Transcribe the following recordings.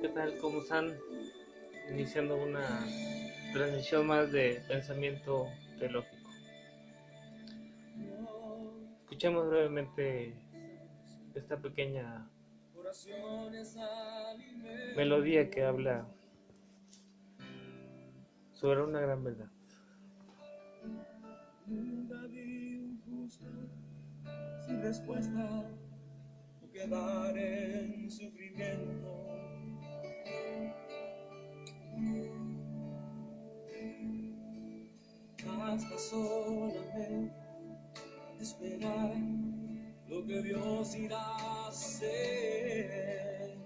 ¿Qué tal? ¿Cómo están? Iniciando una transmisión más de pensamiento teológico. Escuchemos brevemente esta pequeña melodía que habla sobre una gran verdad. Nunca vi un justo sin respuesta o quedar en sufrimiento. Basta solamente esperar lo que Dios irá a hacer.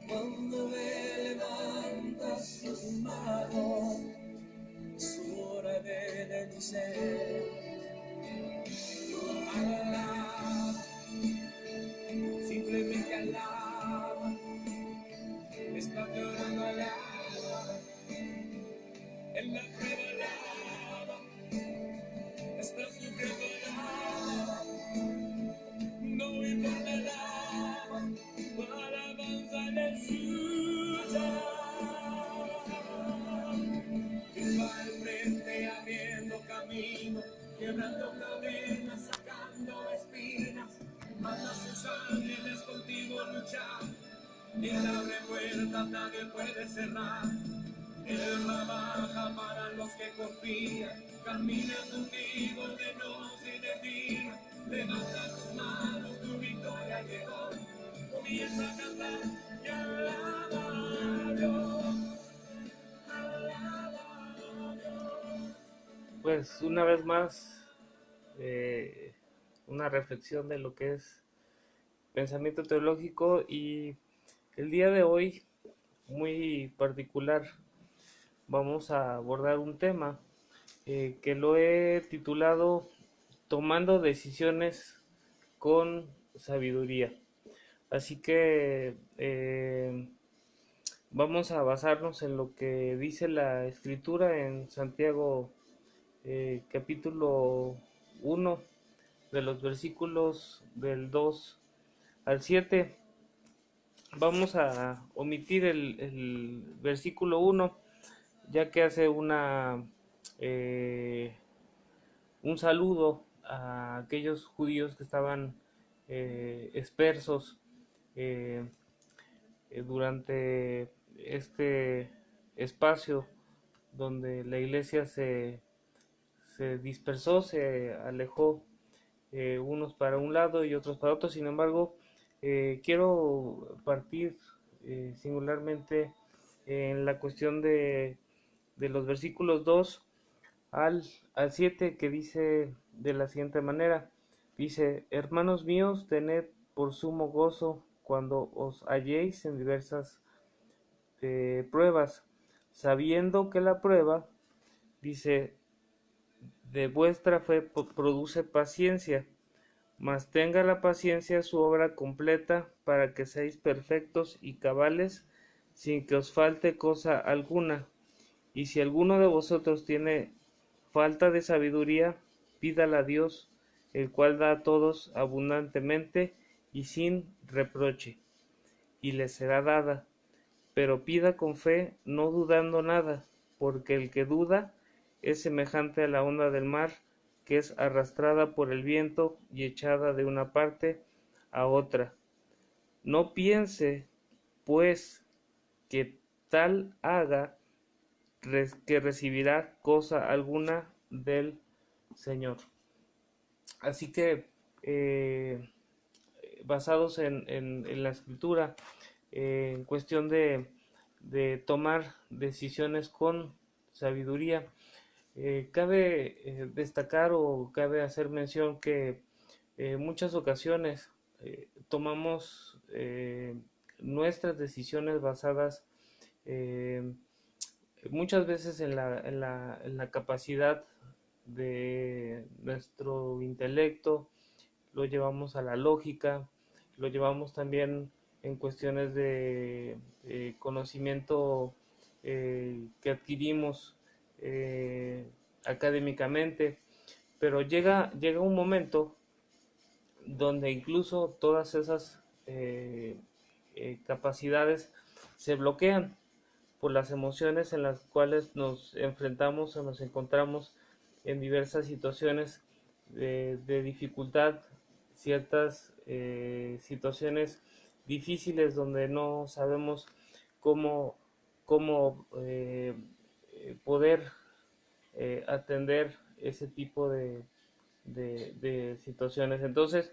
Cuando Él levanta sus manos, es hora de vencer. Alaba, simplemente alaba. Está llorando, alaba. En la prueba, alaba. Está sufriendo, alaba. No importa, alaba. Para avanzar en su ya. Dios va al frente abriendo camino, quebrando cadenas, sacando espinas. Manda sus ángeles contigo luchar. Él abre puertas, nadie puede cerrar. Él trabaja para los que confían. Camina contigo de noche y de día. Levanta tus manos, tu victoria llegó. Comienza a cantar y alaba a Dios. Alaba a Dios. Pues una vez más, una reflexión de lo que es pensamiento teológico, y el día de hoy, muy particular, vamos a abordar un tema que lo he titulado Tomando decisiones con sabiduría. Así que vamos a basarnos en lo que dice la escritura en Santiago capítulo 1, de los versículos del 2 al 7. Vamos a omitir el versículo 1, ya que hace eh, un saludo a aquellos judíos que estaban dispersos eh, durante este espacio donde la iglesia se dispersó, se alejó, unos para un lado y otros para otro. Sin embargo, quiero partir singularmente en la cuestión de los versículos 2 al, al 7, que dice de la siguiente manera. Dice: hermanos míos, tened por sumo gozo cuando os halléis en diversas pruebas, sabiendo que la prueba, dice, de vuestra fe produce paciencia, mas tenga la paciencia su obra completa, para que seáis perfectos y cabales, sin que os falte cosa alguna. Y si alguno de vosotros tiene falta de sabiduría, pídala a Dios, el cual da a todos abundantemente y sin reproche, y le será dada. Pero pida con fe, no dudando nada, porque el que duda es semejante a la onda del mar, que es arrastrada por el viento y echada de una parte a otra. No piense, pues, que tal haga, que recibirá cosa alguna del Señor. Así que, basados en la escritura, en cuestión de tomar decisiones con sabiduría, cabe destacar o cabe hacer mención que muchas ocasiones tomamos nuestras decisiones basadas eh, muchas veces en la capacidad de nuestro intelecto, lo llevamos a la lógica, lo llevamos también en cuestiones de conocimiento que adquirimos académicamente, pero llega un momento donde incluso todas esas capacidades se bloquean por las emociones en las cuales nos enfrentamos o nos encontramos en diversas situaciones de dificultad, ciertas situaciones difíciles donde no sabemos cómo, cómo poder atender ese tipo de situaciones. Entonces,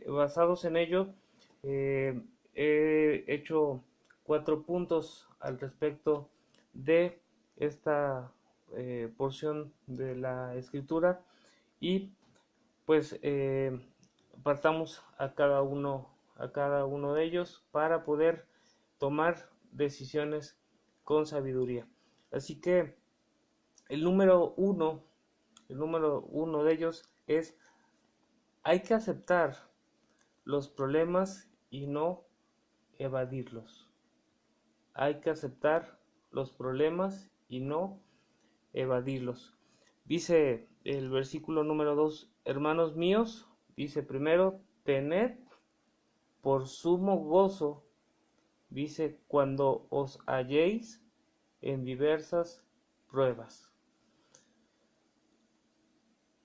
basados en ello, he hecho 4 puntos al respecto de esta porción de la escritura y pues partamos a cada uno de ellos para poder tomar decisiones con sabiduría. Así que el número uno, el número uno de ellos es: hay que aceptar los problemas y no evadirlos. Hay que aceptar los problemas y no evadirlos. Dice el versículo número 2: hermanos míos, dice primero, tened por sumo gozo, dice, cuando os halléis en diversas pruebas.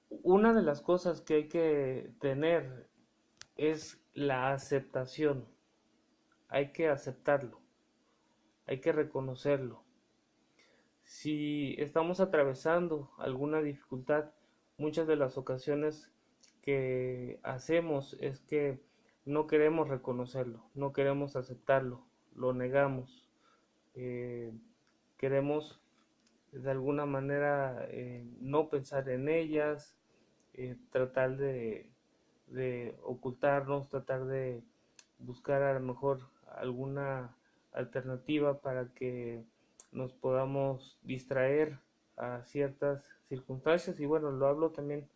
Una de las cosas que hay que tener es la aceptación. Hay que aceptarlo, hay que reconocerlo. Si estamos atravesando alguna dificultad, muchas de las ocasiones que hacemos es que no queremos reconocerlo, no queremos aceptarlo, lo negamos, eh, queremos de alguna manera no pensar en ellas, tratar de ocultarnos, tratar de buscar a lo mejor alguna alternativa para que nos podamos distraer a ciertas circunstancias. Y bueno, lo hablo también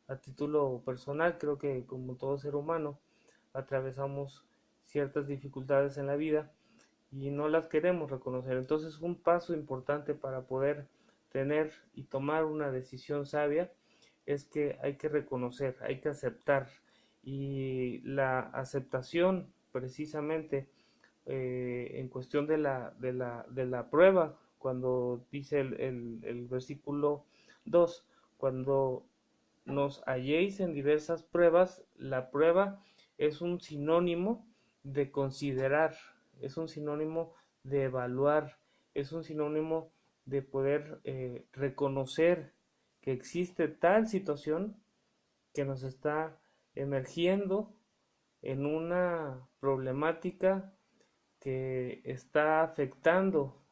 a título personal. Creo que como todo ser humano atravesamos ciertas dificultades en la vida y no las queremos reconocer. Entonces, un paso importante para poder tener y tomar una decisión sabia es que hay que reconocer, hay que aceptar. Y la aceptación precisamente en cuestión de la prueba, cuando dice el versículo 2, cuando nos halléis en diversas pruebas, la prueba es un sinónimo de considerar, es un sinónimo de evaluar, es un sinónimo de poder reconocer que existe tal situación que nos está emergiendo en una problemática que está afectando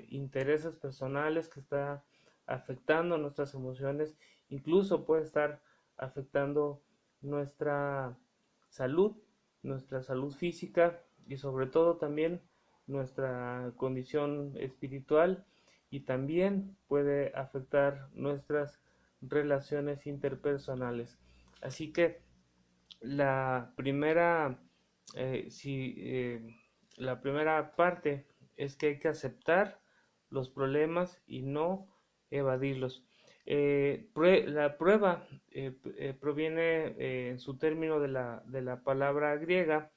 intereses personales, que está afectando nuestras emociones, incluso puede estar afectando nuestra salud, nuestra salud física y sobre todo también nuestra condición espiritual, y también puede afectar nuestras relaciones interpersonales. Así que la primera, si, la primera parte es que hay que aceptar los problemas y no evadirlos. La prueba proviene en su término de la palabra griega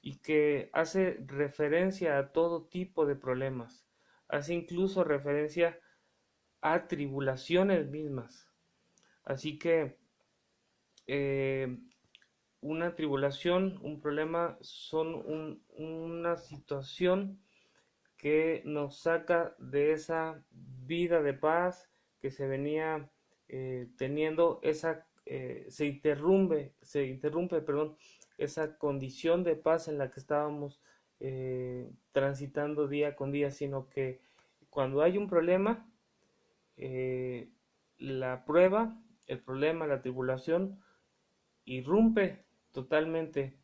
y que hace referencia a todo tipo de problemas, hace incluso referencia a tribulaciones mismas. Así que eh, una tribulación, un problema, son una situación que nos saca de esa vida de paz que se venía teniendo, se interrumpe, perdón, esa condición de paz en la que estábamos transitando día con día, sino que cuando hay un problema, eh, la prueba, el problema, la tribulación, irrumpe totalmente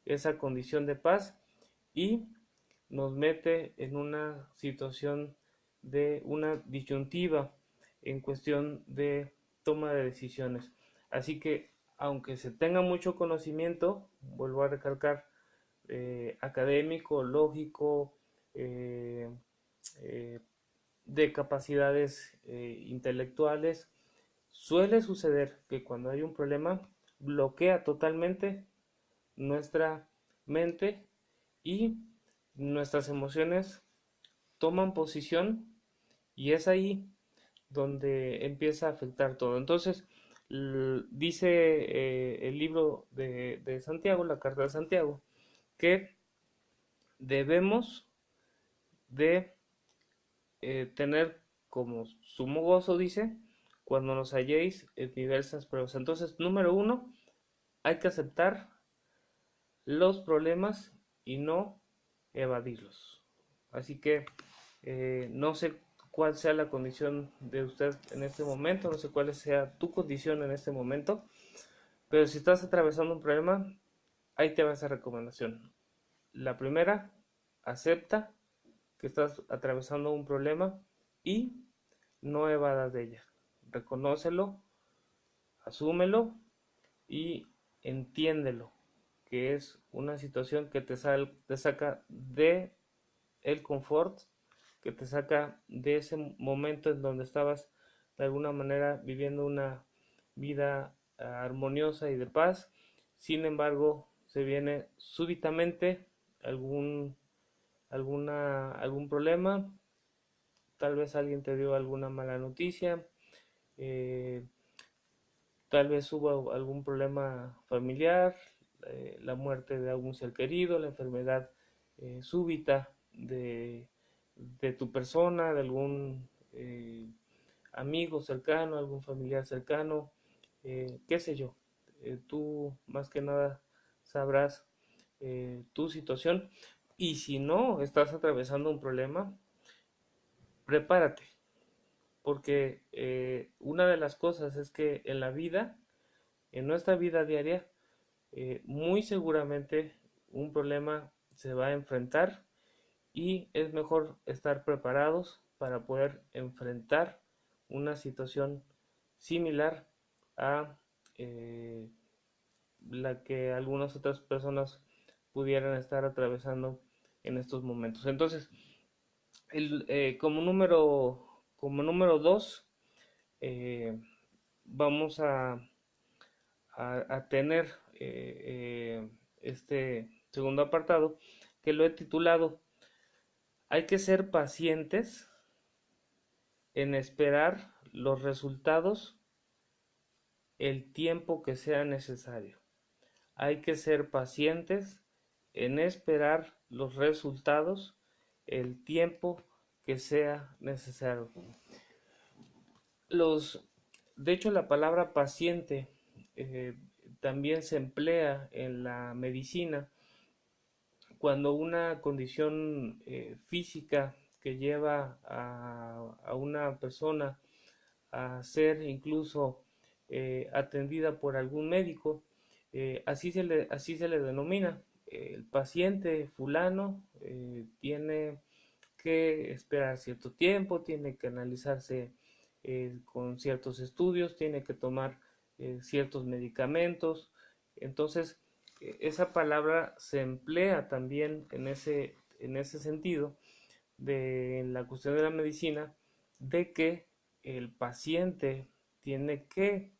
esa condición de paz y nos mete en una situación de una disyuntiva en cuestión de toma de decisiones. Así que aunque se tenga mucho conocimiento, vuelvo a recalcar, académico, lógico, eh, eh, de capacidades intelectuales, suele suceder que cuando hay un problema bloquea totalmente nuestra mente y nuestras emociones toman posición y es ahí donde empieza a afectar todo. Entonces, dice el libro de Santiago, la carta de Santiago, que debemos de tener como sumo gozo, dice, cuando nos halléis en diversas pruebas. Entonces, número uno, hay que aceptar los problemas y no evadirlos. Así que no sé cuál sea la condición de usted en este momento, no sé cuál sea tu condición en este momento, pero si estás atravesando un problema, ahí te va esa recomendación. La primera, acepta que estás atravesando un problema y no evadas de ella. Reconócelo, asúmelo y entiéndelo, que es una situación que te saca de el confort, que te saca de ese momento en donde estabas de alguna manera viviendo una vida armoniosa y de paz. Sin embargo, se viene súbitamente algún problema, tal vez alguien te dio alguna mala noticia, eh, tal vez hubo algún problema familiar, la muerte de algún ser querido, la enfermedad súbita de tu persona, de algún amigo cercano, algún familiar cercano, qué sé yo. Tú más que nada sabrás tu situación y si no estás atravesando un problema, prepárate, porque una de las cosas es que en la vida, en nuestra vida diaria, muy seguramente un problema se va a enfrentar y es mejor estar preparados para poder enfrentar una situación similar a eh, la que algunas otras personas pudieran estar atravesando en estos momentos. Entonces, como número dos, eh, vamos a tener este segundo apartado que lo he titulado hay que ser pacientes en esperar los resultados el tiempo que sea necesario. Hay que ser pacientes en esperar los resultados el tiempo que sea necesario. Los, de hecho, la palabra paciente eh, también se emplea en la medicina cuando una condición física que lleva a una persona a ser incluso atendida por algún médico, así se le denomina. El paciente fulano tiene que esperar cierto tiempo, tiene que analizarse con ciertos estudios, tiene que tomar ciertos medicamentos. Entonces, esa palabra se emplea también en ese sentido de la cuestión de la medicina, de que el paciente tiene que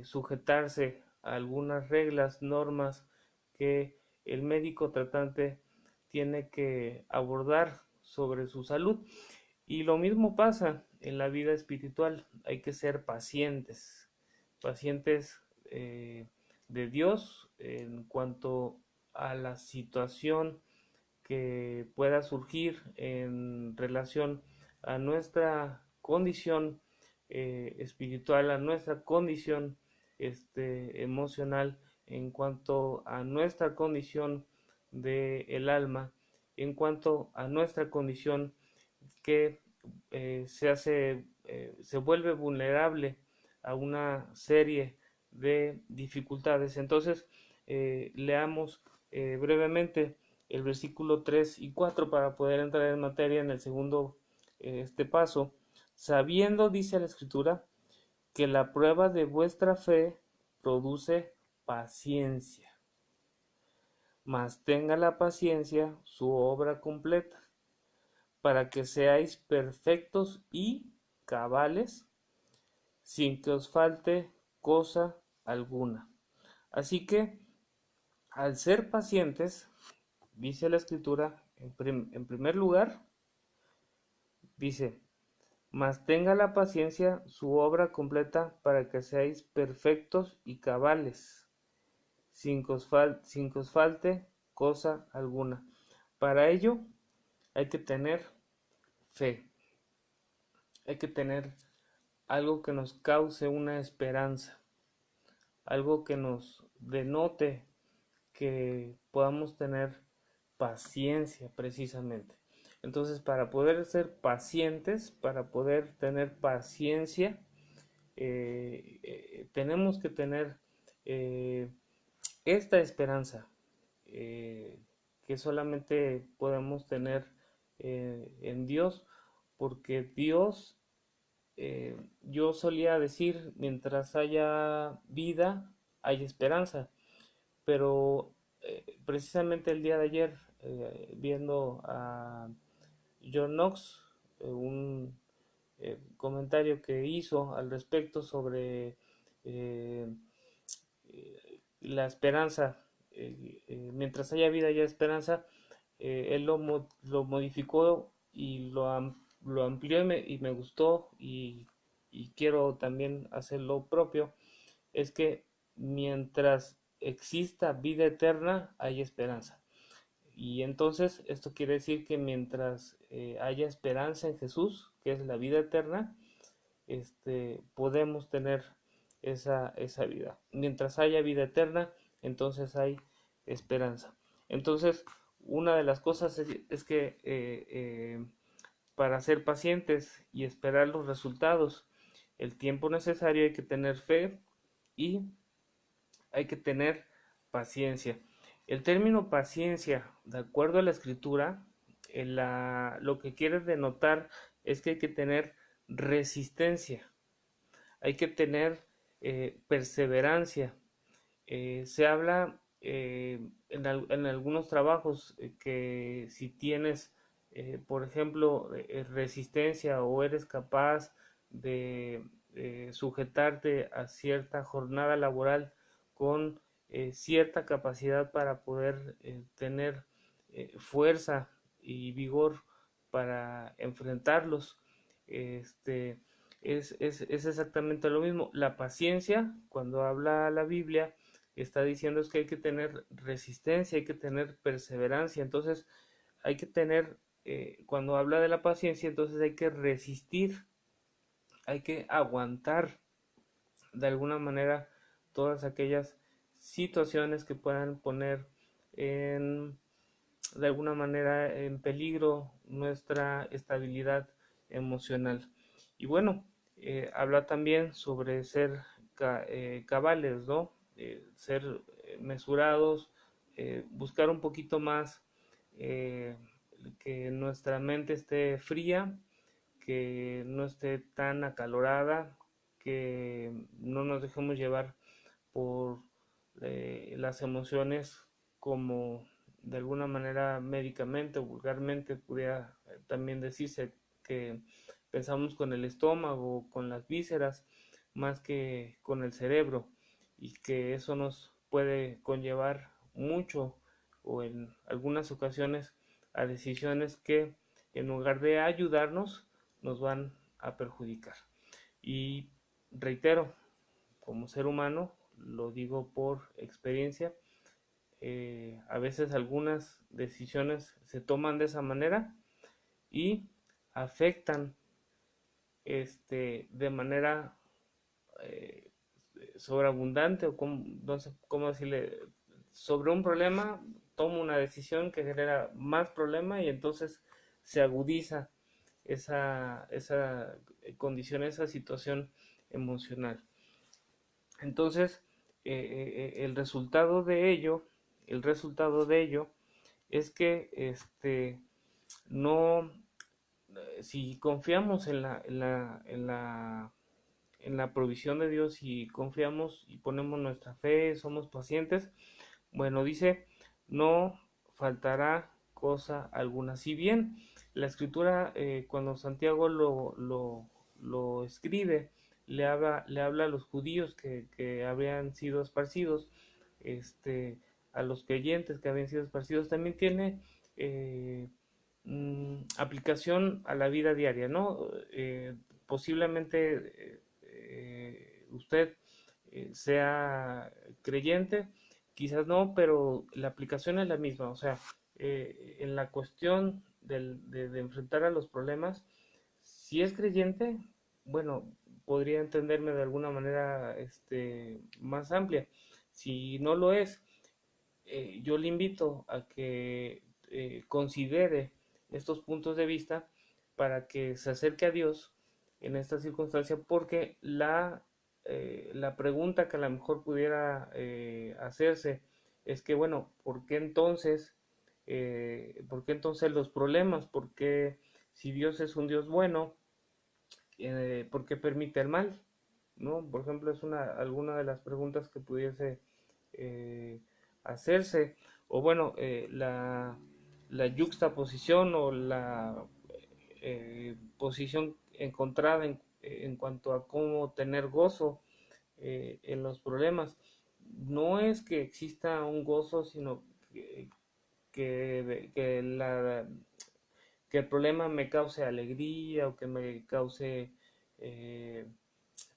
sujetarse a algunas reglas, normas que el médico tratante tiene que abordar sobre su salud. Y lo mismo pasa en la vida espiritual, hay que ser pacientes, pacientes de Dios en cuanto a la situación que pueda surgir en relación a nuestra condición espiritual, a nuestra condición emocional, en cuanto a nuestra condición del alma, en cuanto a nuestra condición que se vuelve vulnerable a una serie de dificultades. Entonces, leamos brevemente el versículo 3 y 4 para poder entrar en materia en el segundo paso. Sabiendo, dice la Escritura, que la prueba de vuestra fe produce paciencia, mas tenga la paciencia su obra completa, para que seáis perfectos y cabales, sin que os falte cosa alguna. Así que, al ser pacientes, dice la escritura, en primer lugar, dice, mas tenga la paciencia su obra completa para que seáis perfectos y cabales, sin que os falte cosa alguna. Para ello hay que tener fe, hay que tener algo que nos cause una esperanza, algo que nos denote que podamos tener paciencia precisamente. Entonces, para poder ser pacientes, para poder tener paciencia, tenemos que tener eh, esta esperanza que solamente podemos tener en Dios, porque Dios, yo solía decir, mientras haya vida, hay esperanza, pero precisamente el día de ayer, viendo a John Knox, un comentario que hizo al respecto sobre eh, la esperanza, mientras haya vida haya esperanza, él lo modificó y lo amplió y me gustó y quiero también hacer lo propio, es que mientras exista vida eterna hay esperanza. Y entonces esto quiere decir que mientras haya esperanza en Jesús, que es la vida eterna, podemos tener esa vida. Mientras haya vida eterna, entonces hay esperanza. Entonces, una de las cosas es que para ser pacientes y esperar los resultados, el tiempo necesario, hay que tener fe y hay que tener paciencia. El término paciencia, de acuerdo a la escritura, lo que quiere denotar es que hay que tener resistencia, hay que tener perseverancia. Se habla en algunos trabajos que si tienes, por ejemplo, resistencia o eres capaz de sujetarte a cierta jornada laboral con cierta capacidad para poder tener fuerza y vigor para enfrentarlos. Este, es exactamente lo mismo. La paciencia, cuando habla la Biblia, está diciendo es que hay que tener resistencia, hay que tener perseverancia. Entonces, hay que tener, cuando habla de la paciencia, entonces hay que resistir, hay que aguantar de alguna manera todas aquellas situaciones que puedan poner en, de alguna manera en peligro nuestra estabilidad emocional. Y bueno, habla también sobre ser cabales, ¿no? Ser mesurados, buscar un poquito más eh, que nuestra mente esté fría, que no esté tan acalorada, que no nos dejemos llevar por las emociones como de alguna manera médicamente o vulgarmente pudiera también decirse que pensamos con el estómago, con las vísceras, más que con el cerebro, y que eso nos puede conllevar mucho o en algunas ocasiones a decisiones que en lugar de ayudarnos nos van a perjudicar. Y reitero, como ser humano, lo digo por experiencia, a veces algunas decisiones se toman de esa manera y afectan de manera eh, sobreabundante o como, no sé cómo decirle, sobre un problema tomo una decisión que genera más problema y entonces se agudiza esa condición, esa situación emocional. Entonces, el resultado de ello es que no, si confiamos en la provisión de Dios y confiamos y ponemos nuestra fe, somos pacientes, bueno, dice, no faltará cosa alguna. Si bien la escritura, cuando Santiago lo escribe, le habla a los judíos que habían sido esparcidos, a los creyentes que habían sido esparcidos, también tiene aplicación a la vida diaria, ¿no? Posiblemente usted sea creyente, quizás no, pero la aplicación es la misma, o sea, en la cuestión de enfrentar a los problemas, si es creyente, bueno, podría entenderme de alguna manera más amplia. Si no lo es, yo le invito a que considere estos puntos de vista para que se acerque a Dios en esta circunstancia, porque la pregunta que a lo mejor pudiera hacerse es que, bueno, ¿por qué entonces los problemas? ¿Por qué si Dios es un Dios bueno, por qué permite el mal? ¿No? Por ejemplo, es alguna de las preguntas que pudiese eh, hacerse, o bueno, la yuxtaposición o la posición encontrada en cuanto a cómo tener gozo en los problemas. No es que exista un gozo, sino que, que la, que el problema me cause alegría o que me cause eh,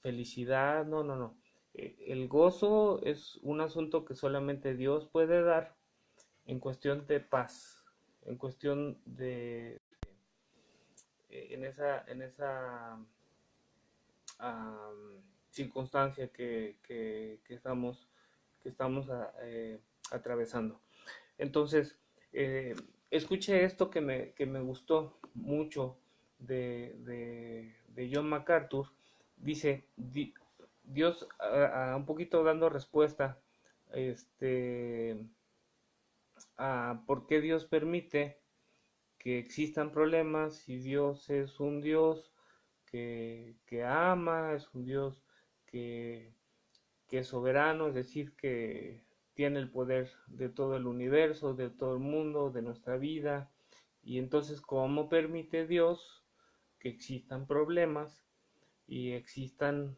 felicidad. No, no, no. El gozo es un asunto que solamente Dios puede dar en cuestión de paz, en cuestión de, en esa circunstancia que estamos atravesando. Entonces, escuché esto que me gustó mucho de John MacArthur. Dice, Dios, un poquito dando respuesta este, a por qué Dios permite que existan problemas, si Dios es un Dios que ama, es un Dios que, que es soberano, es decir, que tiene el poder de todo el universo, de todo el mundo, de nuestra vida. Y entonces, ¿cómo permite Dios que existan problemas y existan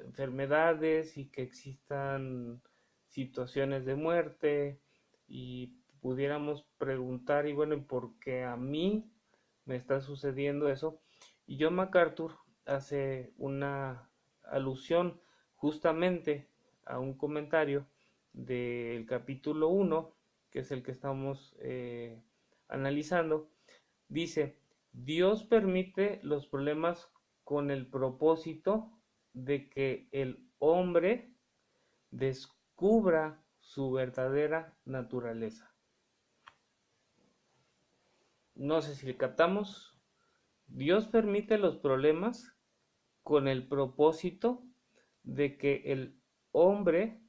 enfermedades y que existan situaciones de muerte? Y pudiéramos preguntar, y bueno, ¿por qué a mí me está sucediendo eso? Y John MacArthur hace una alusión justamente a un comentario del capítulo 1, que es el que estamos analizando. Dice, Dios permite los problemas con el propósito de que el hombre descubra su verdadera naturaleza. No sé si le captamos. Dios permite los problemas con el propósito de que el hombre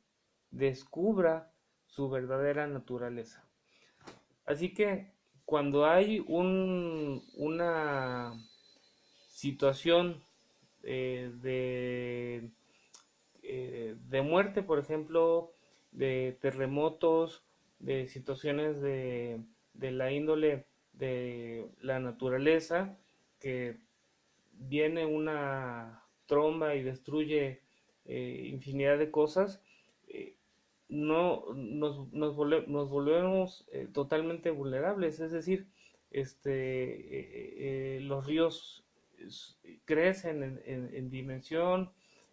descubra su verdadera naturaleza. Así que cuando hay una situación de muerte, por ejemplo, de terremotos, de situaciones de la índole de la naturaleza, que viene una tromba y destruye infinidad de cosas, eh, no nos volvemos totalmente vulnerables, es decir, los ríos crecen en dimensión,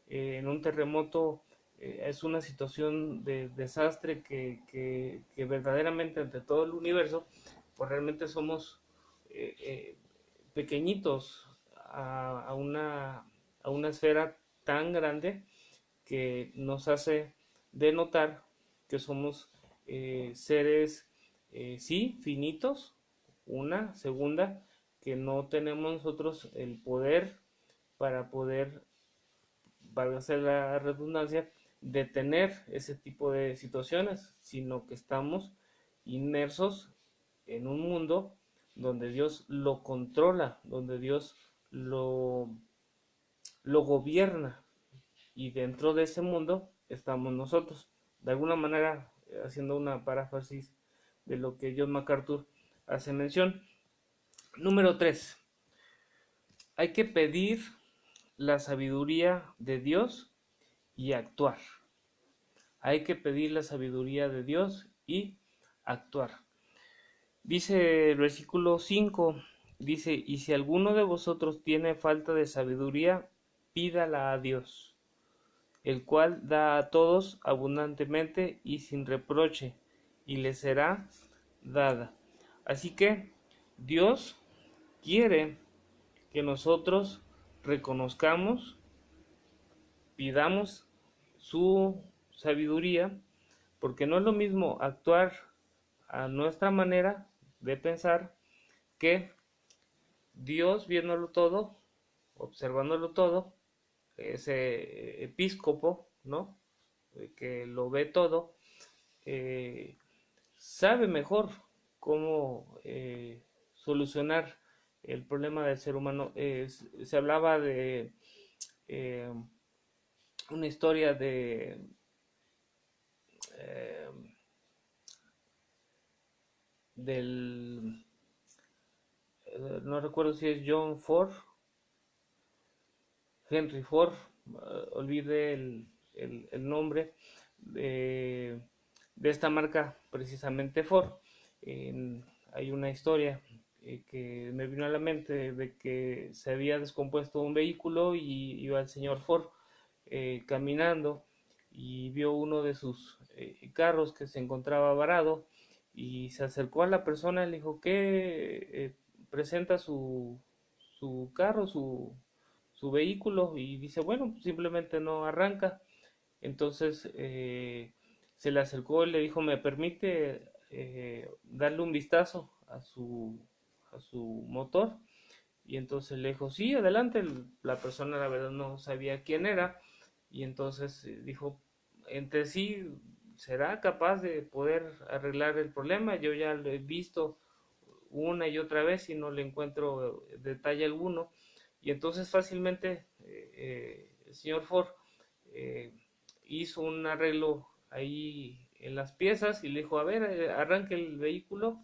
en un terremoto es una situación de desastre que verdaderamente ante todo el universo, pues realmente somos pequeñitos a una esfera tan grande que nos hace denotar que somos seres, sí, finitos. Una segunda, que no tenemos nosotros el poder para poder, valga la redundancia, detener ese tipo de situaciones, sino que estamos inmersos en un mundo donde Dios lo controla, donde Dios lo gobierna, y dentro de ese mundo estamos nosotros. De alguna manera, haciendo una paráfrasis de lo que John MacArthur hace mención. Número 3. Hay que pedir la sabiduría de Dios y actuar. Hay que pedir la sabiduría de Dios y actuar. Dice el versículo 5, dice, y si alguno de vosotros tiene falta de sabiduría, pídala a Dios, el cual da a todos abundantemente y sin reproche, y le será dada. Así que Dios quiere que nosotros reconozcamos, pidamos su sabiduría, porque no es lo mismo actuar a nuestra manera de pensar que Dios viéndolo todo, observándolo todo, ese episcopo, ¿no? Que lo ve todo, eh, sabe mejor cómo solucionar el problema del ser humano. Se hablaba de eh, una historia de eh, del no recuerdo si es John Ford, Henry Ford, olvidé el nombre de esta marca, precisamente Ford. Hay una historia que me vino a la mente de que se había descompuesto un vehículo y iba el señor Ford caminando y vio uno de sus carros que se encontraba varado y se acercó a la persona y le dijo que presenta su carro, su vehículo, y dice, bueno, simplemente no arranca. Entonces se le acercó y le dijo, ¿me permite darle un vistazo a su motor? Y entonces le dijo, sí, adelante. La persona la verdad no sabía quién era y entonces dijo, entre sí, ¿será capaz de poder arreglar el problema? Yo ya lo he visto una y otra vez y no le encuentro detalle alguno. Y entonces fácilmente el señor Ford eh, hizo un arreglo ahí en las piezas y le dijo, a ver, arranque el vehículo.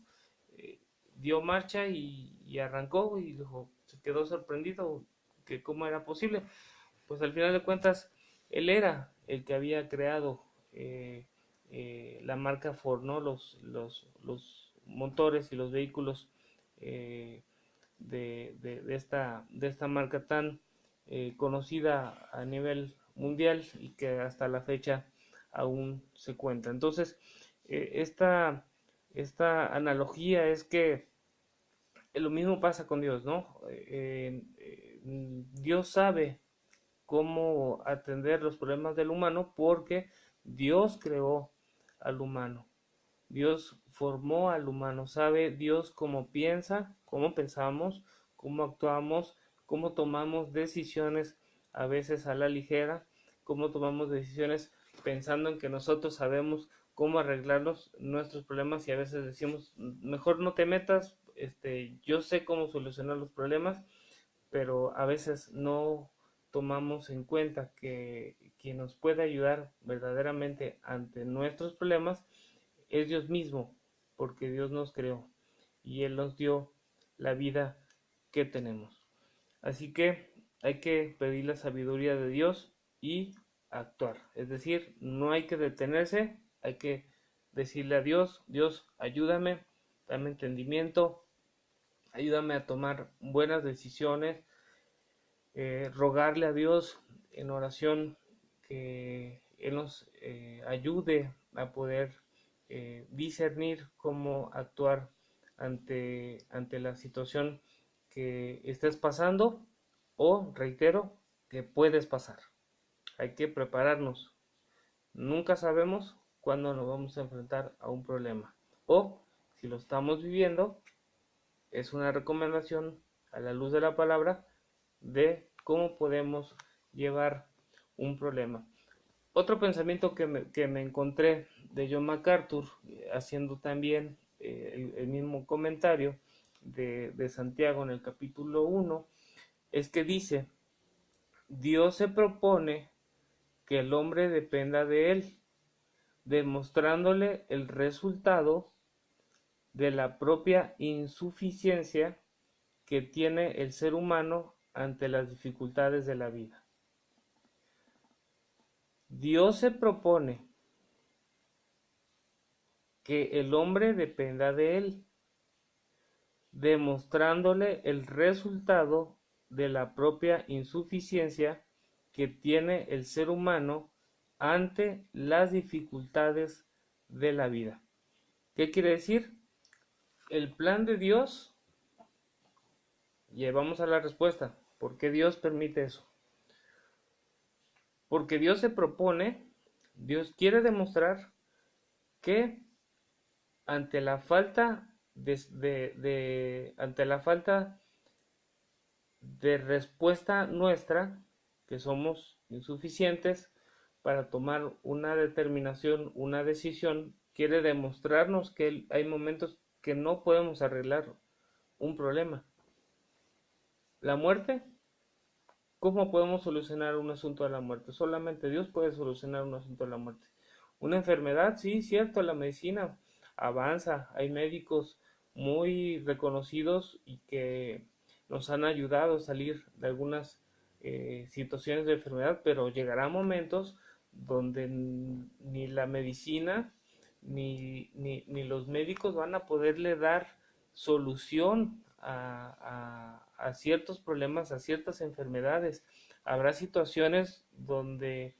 Eh, Dio marcha y arrancó y dijo, se quedó sorprendido que cómo era posible. Pues al final de cuentas, él era el que había creado la marca Ford, ¿no? Los motores y los vehículos de esta marca tan conocida a nivel mundial y que hasta la fecha aún se cuenta. Entonces, esta analogía es que lo mismo pasa con Dios, ¿no? Dios sabe cómo atender los problemas del humano porque Dios creó al humano. Dios formó al humano, sabe Dios cómo piensa, cómo pensamos, cómo actuamos, cómo tomamos decisiones a veces a la ligera, cómo tomamos decisiones pensando en que nosotros sabemos cómo arreglar nuestros problemas y a veces decimos, mejor no te metas, yo sé cómo solucionar los problemas, pero a veces no tomamos en cuenta que quien nos puede ayudar verdaderamente ante nuestros problemas es Dios mismo, porque Dios nos creó y Él nos dio la vida que tenemos. Así que hay que pedir la sabiduría de Dios y actuar. Es decir, no hay que detenerse, hay que decirle a Dios, Dios, ayúdame, dame entendimiento, ayúdame a tomar buenas decisiones, rogarle a Dios en oración que Él nos ayude a poder discernir cómo actuar ante la situación que estés pasando o, reitero, que puedes pasar. Hay que prepararnos. Nunca sabemos cuándo nos vamos a enfrentar a un problema. O, si lo estamos viviendo, es una recomendación a la luz de la palabra de cómo podemos llevar un problema. Otro pensamiento que me encontré de John MacArthur, haciendo también el mismo comentario de Santiago en el capítulo 1, es que dice, Dios se propone que el hombre dependa de él, demostrándole el resultado de la propia insuficiencia que tiene el ser humano ante las dificultades de la vida. Dios se propone que el hombre dependa de él, demostrándole el resultado de la propia insuficiencia que tiene el ser humano ante las dificultades de la vida. ¿Qué quiere decir? El plan de Dios, y vamos a la respuesta. ¿Por qué Dios permite eso? Porque Dios se propone, Dios quiere demostrar que ante la falta ante la falta de respuesta nuestra, que somos insuficientes para tomar una determinación, una decisión, quiere demostrarnos que hay momentos que no podemos arreglar un problema. La muerte, ¿cómo podemos solucionar un asunto de la muerte? Solamente Dios puede solucionar un asunto de la muerte. Una enfermedad, sí, cierto, la medicina avanza, hay médicos muy reconocidos y que nos han ayudado a salir de algunas situaciones de enfermedad, pero llegará momentos donde ni la medicina ni los médicos van a poderle dar solución a ciertos problemas, a ciertas enfermedades. Habrá situaciones donde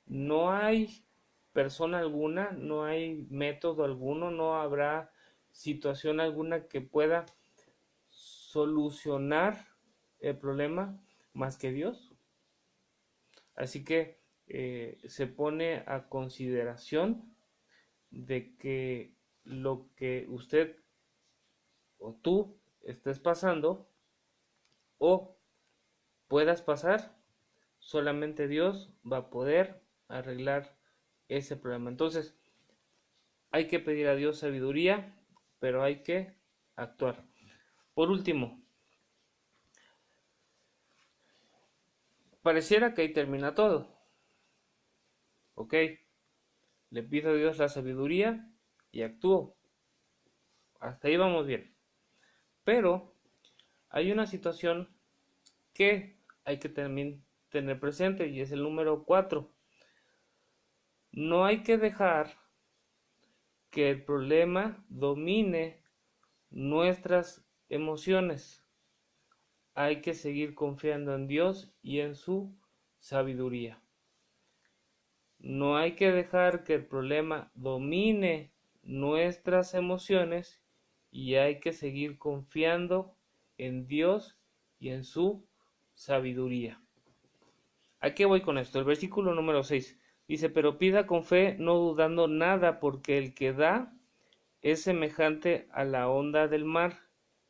no hay persona alguna, no hay método alguno, no habrá situación alguna que pueda solucionar el problema más que Dios. Así que se pone a consideración de que lo que usted o tú estés pasando o puedas pasar, solamente Dios va a poder arreglar ese problema. Entonces, hay que pedir a Dios sabiduría, pero hay que actuar. Por último, pareciera que ahí termina todo. Ok, le pido a Dios la sabiduría y actúo. Hasta ahí vamos bien. Pero hay una situación que hay que también tener presente y es el número 4. No hay que dejar que el problema domine nuestras emociones. Hay que seguir confiando en Dios y en su sabiduría. No hay que dejar que el problema domine nuestras emociones y hay que seguir confiando en Dios y en su sabiduría. ¿A qué voy con esto? El versículo número 6 dice, pero pida con fe, no dudando nada, porque el que da es semejante a la onda del mar,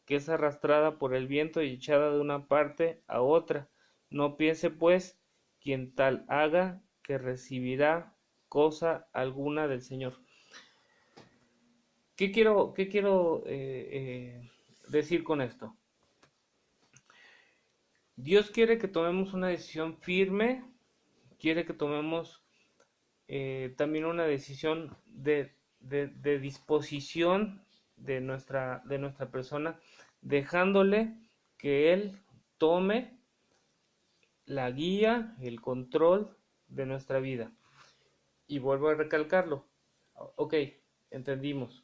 que es arrastrada por el viento y echada de una parte a otra. No piense, pues, quien tal haga, que recibirá cosa alguna del Señor. ¿Qué quiero decir con esto? Dios quiere que tomemos una decisión firme, quiere que tomemos también una decisión de disposición de nuestra persona, dejándole que Él tome la guía, el control de nuestra vida. Y vuelvo a recalcarlo. Ok, entendimos.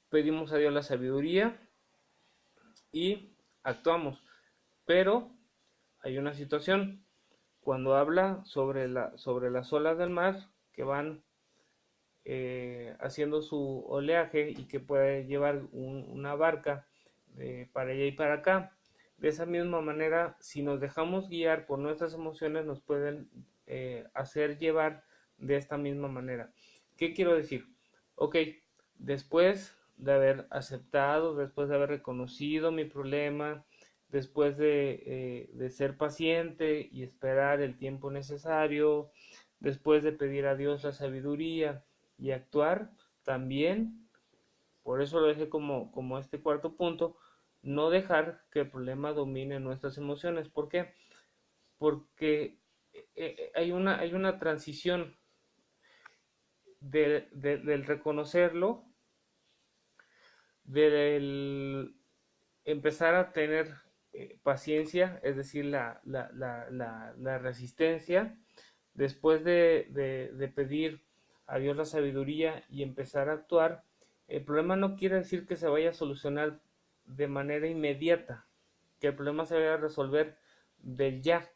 Pedimos a Dios la sabiduría y actuamos. Pero hay una situación. Cuando habla sobre las olas del mar que van haciendo su oleaje y que puede llevar una barca para allá y para acá. De esa misma manera, si nos dejamos guiar por nuestras emociones, nos pueden hacer llevar de esta misma manera. ¿Qué quiero decir? Ok, después de haber aceptado, después de haber reconocido mi problema, después de ser paciente y esperar el tiempo necesario, después de pedir a Dios la sabiduría y actuar, también, por eso lo dejé como este cuarto punto, no dejar que el problema domine nuestras emociones. ¿Por qué? Porque hay una transición del reconocerlo, del empezar a tener paciencia, es decir, la resistencia, después de pedir a Dios la sabiduría y empezar a actuar. El problema no quiere decir que se vaya a solucionar de manera inmediata, que el problema se vaya a resolver del ya,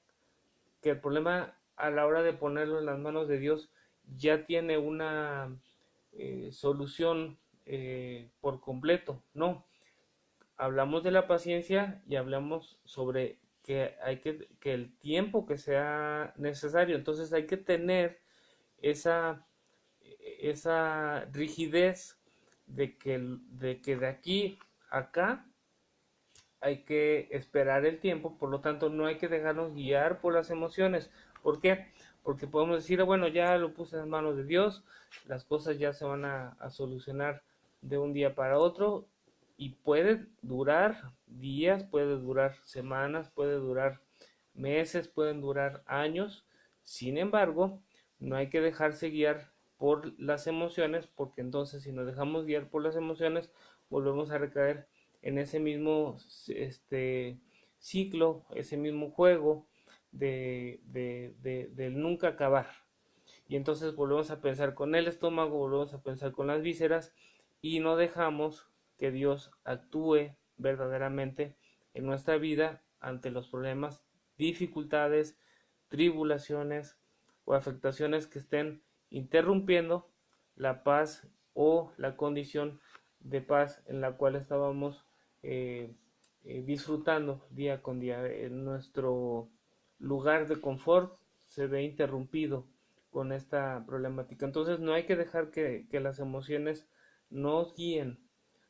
que el problema a la hora de ponerlo en las manos de Dios ya tiene una solución por completo. No, hablamos de la paciencia y hablamos sobre que hay que el tiempo que sea necesario. Entonces hay que tener esa, esa rigidez de aquí a acá hay que esperar el tiempo, por lo tanto no hay que dejarnos guiar por las emociones. ¿Por qué? Porque podemos decir, bueno, ya lo puse en las manos de Dios, las cosas ya se van a solucionar de un día para otro, y puede durar días, puede durar semanas, puede durar meses, pueden durar años. Sin embargo, no hay que dejarse guiar por las emociones, porque entonces si nos dejamos guiar por las emociones, volvemos a recaer en ese mismo ciclo, ese mismo juego del nunca acabar. Y entonces volvemos a pensar con el estómago, volvemos a pensar con las vísceras y no dejamos que Dios actúe verdaderamente en nuestra vida ante los problemas, dificultades, tribulaciones o afectaciones que estén interrumpiendo la paz o la condición de paz en la cual estábamos disfrutando día con día. En nuestro lugar de confort se ve interrumpido con esta problemática. Entonces no hay que dejar que las emociones nos guíen,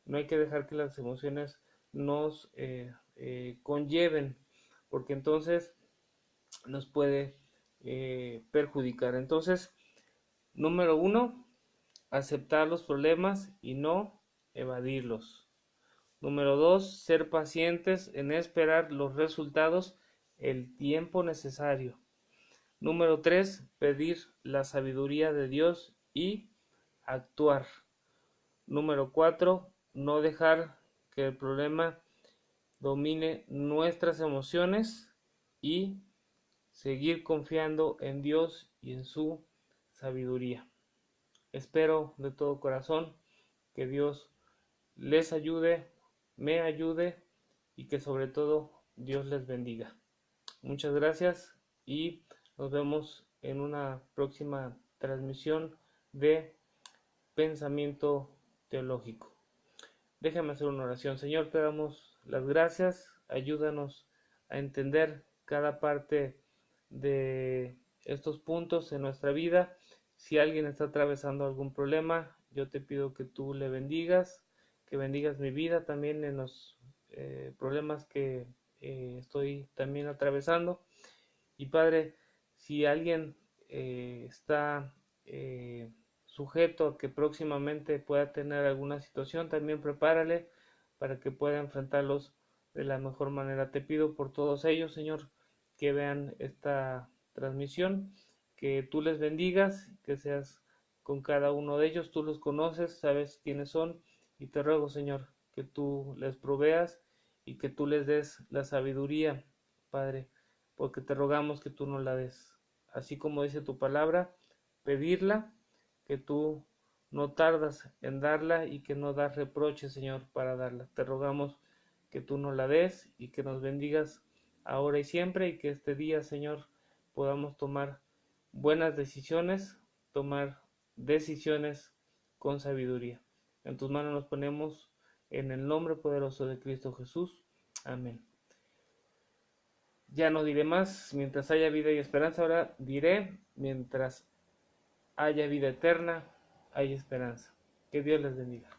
no hay que dejar que las emociones nos conlleven, porque entonces nos puede perjudicar. Entonces, número uno, aceptar los problemas y no evadirlos. Número dos, ser pacientes en esperar los resultados el tiempo necesario. Número 3, pedir la sabiduría de Dios y actuar. Número 4, no dejar que el problema domine nuestras emociones y seguir confiando en Dios y en su sabiduría. Espero de todo corazón que Dios les ayude, me ayude y que sobre todo Dios les bendiga. Muchas gracias y nos vemos en una próxima transmisión de Pensamiento Teológico. Déjame hacer una oración. Señor, te damos las gracias. Ayúdanos a entender cada parte de estos puntos en nuestra vida. Si alguien está atravesando algún problema, yo te pido que tú le bendigas, que bendigas mi vida también en los problemas que estoy también atravesando. Y Padre, si alguien está sujeto a que próximamente pueda tener alguna situación, también prepárale para que pueda enfrentarlos de la mejor manera. Te pido por todos ellos, Señor, que vean esta transmisión, que tú les bendigas, que seas con cada uno de ellos, tú los conoces, sabes quiénes son, y te ruego, Señor, que tú les proveas y que tú les des la sabiduría, Padre, porque te rogamos que tú nos la des. Así como dice tu palabra, pedirla, que tú no tardas en darla y que no das reproches, Señor, para darla. Te rogamos que tú nos la des y que nos bendigas ahora y siempre, y que este día, Señor, podamos tomar buenas decisiones, tomar decisiones con sabiduría. En tus manos nos ponemos en el nombre poderoso de Cristo Jesús. Amén. Ya no diré más, mientras haya vida y esperanza. Ahora diré, mientras haya vida eterna, hay esperanza. Que Dios les bendiga.